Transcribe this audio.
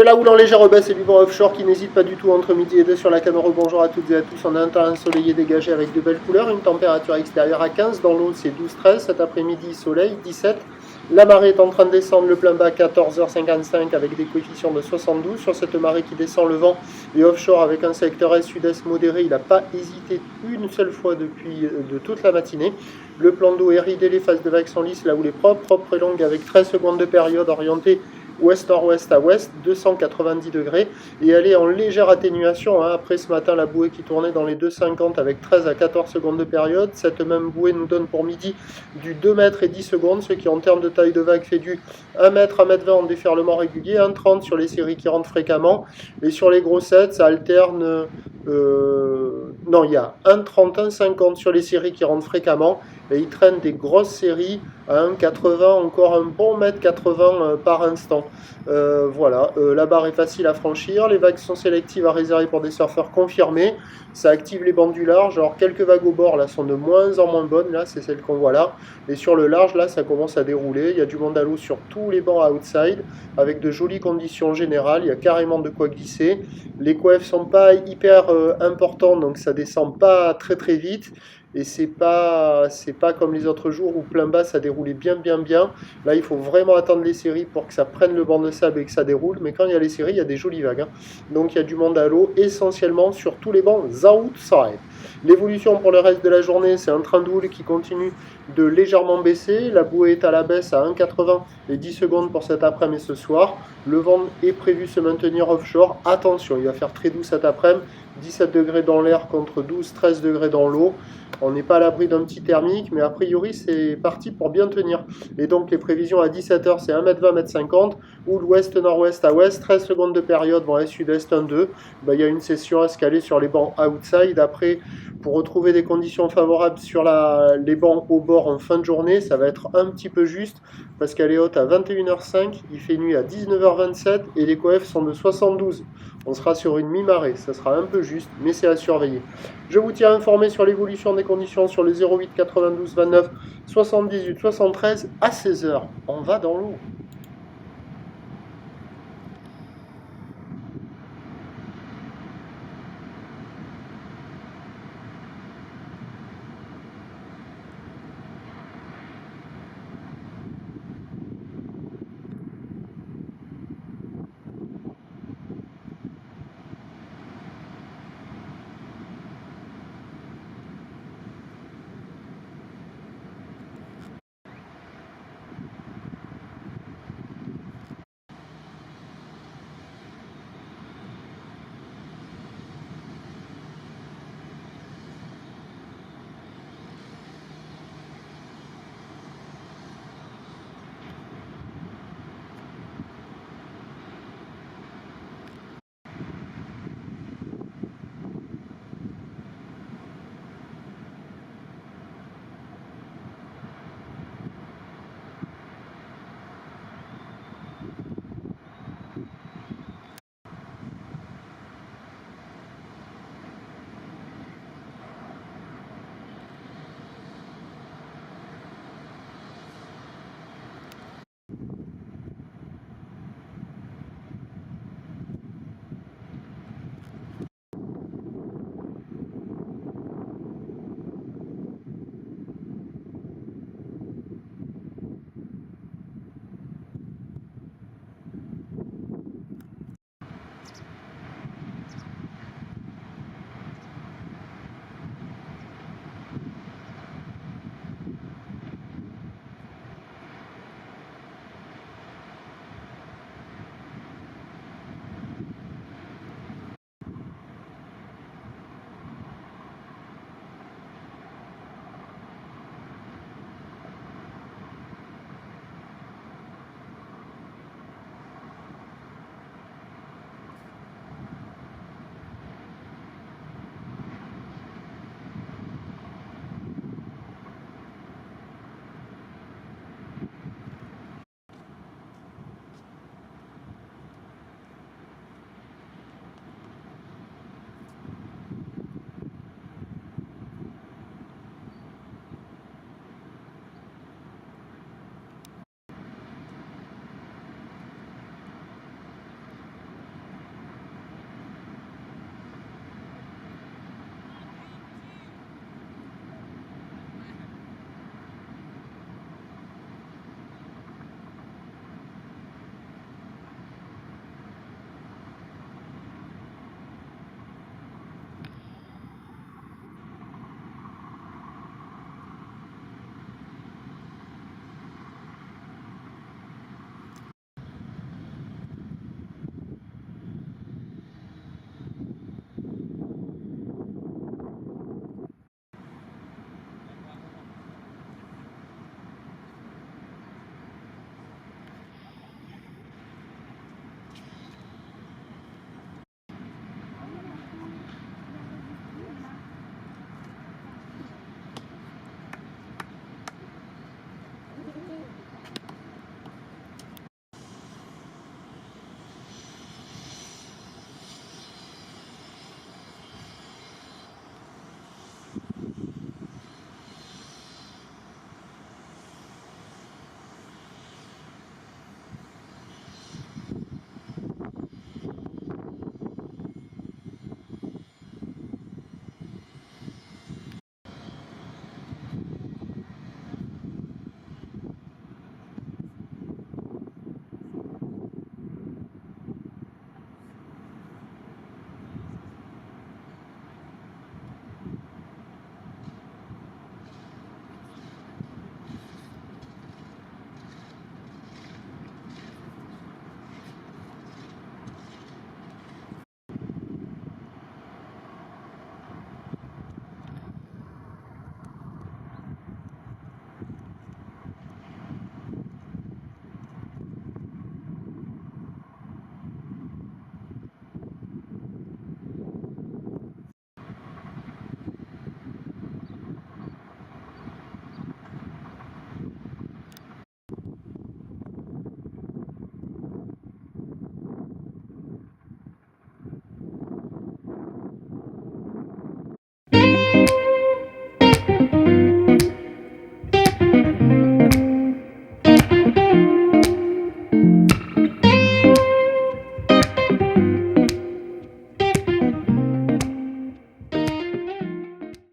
la houle en légère baisse et du vent offshore qui n'hésite pas du tout entre midi et 2 sur la Canoro. Bonjour à toutes et à tous. On a un temps ensoleillé dégagé avec de belles couleurs. Une température extérieure à 15. Dans l'eau, c'est 12-13. Cet après-midi, soleil, 17. La marée est en train de descendre, le plein bas 14h55 avec des coefficients de 72. Sur cette marée qui descend, le vent est offshore avec un secteur est-sud-est modéré. Il n'a pas hésité une seule fois depuis de toute la matinée. Le plan d'eau est ridé, les phases de vagues sont lisses, la houle est propre et longue avec 13 secondes de période orientée ouest-nord-ouest à ouest, 290 degrés, et elle est en légère atténuation. Après ce matin, la bouée qui tournait dans les 2,50 avec 13 à 14 secondes de période. Cette même bouée nous donne pour midi du 2 mètres et 10 secondes, ce qui en termes de taille de vague fait du 1 mètre à 1 mètre 20 en déferlement régulier, 1,30 sur les séries qui rentrent fréquemment, et sur les grossettes, ça alterne. Non, il y a 1,30, 1,50 sur les séries qui rentrent fréquemment, et ils traînent des grosses séries à 1,80, encore un bon mètre 80 par instant. Voilà, la barre est facile à franchir, les vagues sont sélectives à réserver pour des surfeurs confirmés, ça active les bandes du large. Alors quelques vagues au bord là sont de moins en moins bonnes, là c'est celle qu'on voit là, et sur le large là ça commence à dérouler, il y a du monde à l'eau sur tous les bancs outside, avec de jolies conditions générales, il y a carrément de quoi glisser, les coefs sont pas hyper importants donc ça descend pas très très vite. Et c'est pas comme les autres jours où plein bas ça déroulait bien. Là il faut vraiment attendre les séries pour que ça prenne le banc de sable et que ça déroule. Mais quand il y a les séries, il y a des jolies vagues. Donc il y a du monde à l'eau essentiellement sur tous les bancs outside. L'évolution pour le reste de la journée, c'est un train de houle qui continue de légèrement baisser. La bouée est à la baisse à 1,80 et 10 secondes pour cet après-midi et ce soir. Le vent est prévu se maintenir offshore. Attention, il va faire très doux cet après-midi. 17 degrés dans l'air contre 12-13 degrés dans l'eau. On n'est pas à l'abri d'un petit thermique, mais a priori c'est parti pour bien tenir. Et donc les prévisions à 17h c'est 1m20, 1m50, ou l'ouest, nord-ouest à ouest, 13 secondes de période, bon, sud-est 1-2. Il y a une session à se caler sur les bancs outside. Après, pour retrouver des conditions favorables sur les bancs au bord en fin de journée, ça va être un petit peu juste, parce qu'elle est haute à 21h05, il fait nuit à 19h27, et les coefs sont de 72. On sera sur une mi-marée, ça sera un peu juste, mais c'est à surveiller. Je vous tiens informé sur l'évolution des conditions sur le 08 92 29 78 73 à 16h. On va dans l'eau.